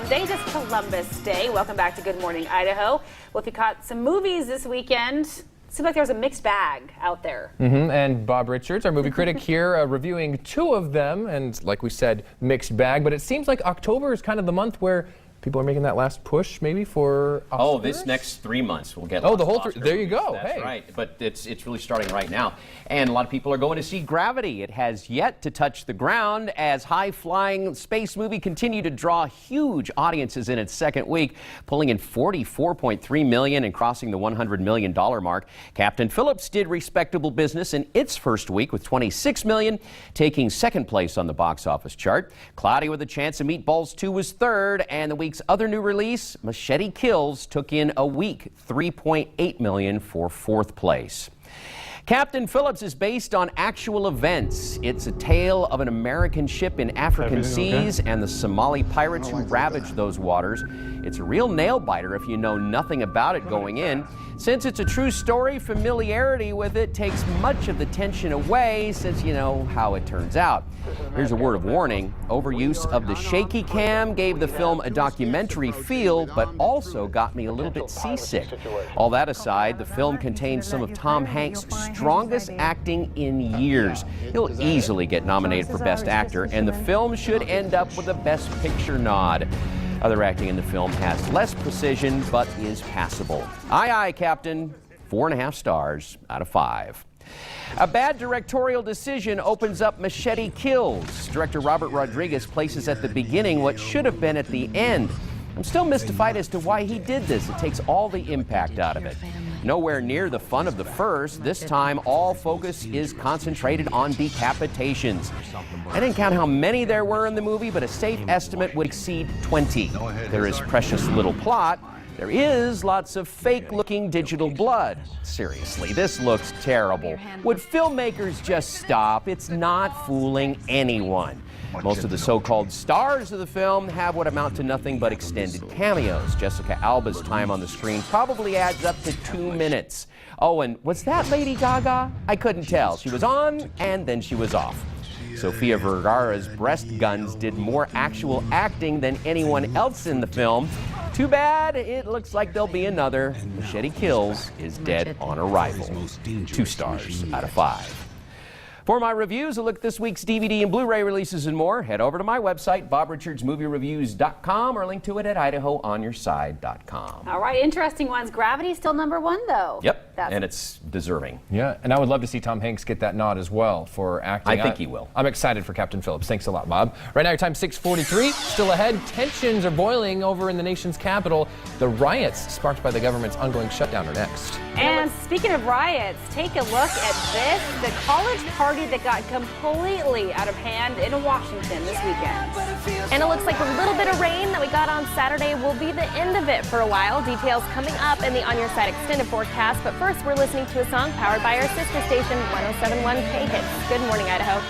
Today is Columbus Day. Welcome back to Good Morning, Idaho. Well, if you caught some movies this weekend, it seemed like there was a mixed bag out there. And Bob Richards, our movie critic here, reviewing two of them. And like we said, mixed bag. But it seems like October is kind of the month where people are making that last push, maybe, for Oscars? Oh, this next 3 months we'll get. Oh, the whole there you go. That's hey. right. But it's really starting right now, and a lot of people are going to see Gravity. It has yet to touch the ground as high-flying space movie continue to draw huge audiences in its second week, pulling in $44.3 million and crossing the $100 million mark. Captain Phillips did respectable business in its first week with $26 million, taking second place on the box office chart. Cloudy with a Chance of Meatballs 2 was third, and the week's other new release, Machete Kills, took in a week $3.8 million for fourth place. Captain Phillips is based on actual events. It's a tale of an American ship in African seas and the Somali pirates who ravaged those waters. It's a real nail-biter if you know nothing about it going in. Since it's a true story, familiarity with it takes much of the tension away since you know how it turns out. Here's a word of warning. Overuse of the shaky cam gave the film a documentary feel, but also got me a little bit seasick. All that aside, the film contains some of Tom Hanks' strongest acting in years. He'll easily get nominated for Best Actor, and the film should end up with a Best Picture nod. Other acting in the film has less precision, but is passable. Aye, aye, Captain. 4.5 stars out of 5. A bad directorial decision opens up Machete Kills. Director Robert Rodriguez places at the beginning what should have been at the end. I'm still mystified as to why he did this. It takes all the impact out of it. Nowhere near the fun of the first. This time, all focus is concentrated on decapitations. I didn't count how many there were in the movie, but a safe estimate would exceed 20. There is precious little plot. There is lots of fake-looking digital blood. Seriously, this looks terrible. Would filmmakers just stop? It's not fooling anyone. Most of the so-called stars of the film have what amount to nothing but extended cameos. Jessica Alba's time on the screen probably adds up to 2 minutes. Oh, and was that Lady Gaga? I couldn't tell. She was on, and then she was off. Sofia Vergara's breast guns did more actual acting than anyone else in the film. Too bad, it looks like there'll be another. Machete Kills is dead on arrival. 2 stars out of 5. For my reviews, a look at this week's DVD and Blu-ray releases and more, head over to my website, bobrichardsmoviereviews.com, or link to it at IdahoOnYourSide.com. All right, interesting ones. Gravity's still #1, though. Yep, and it's deserving. Yeah, and I would love to see Tom Hanks get that nod as well for acting. I think he will. I'm excited for Captain Phillips. Thanks a lot, Bob. Right now, your time 6:43. Still ahead, tensions are boiling over in the nation's capital. The riots sparked by the government's ongoing shutdown are next. And speaking of riots, take a look at this. The college party that got completely out of hand in Washington this weekend. And it looks like the little bit of rain that we got on Saturday will be the end of it for a while. Details coming up in the On Your Side extended forecast. But first, we're listening to a song powered by our sister station, 107.1 K-Hits. Good morning, Idaho.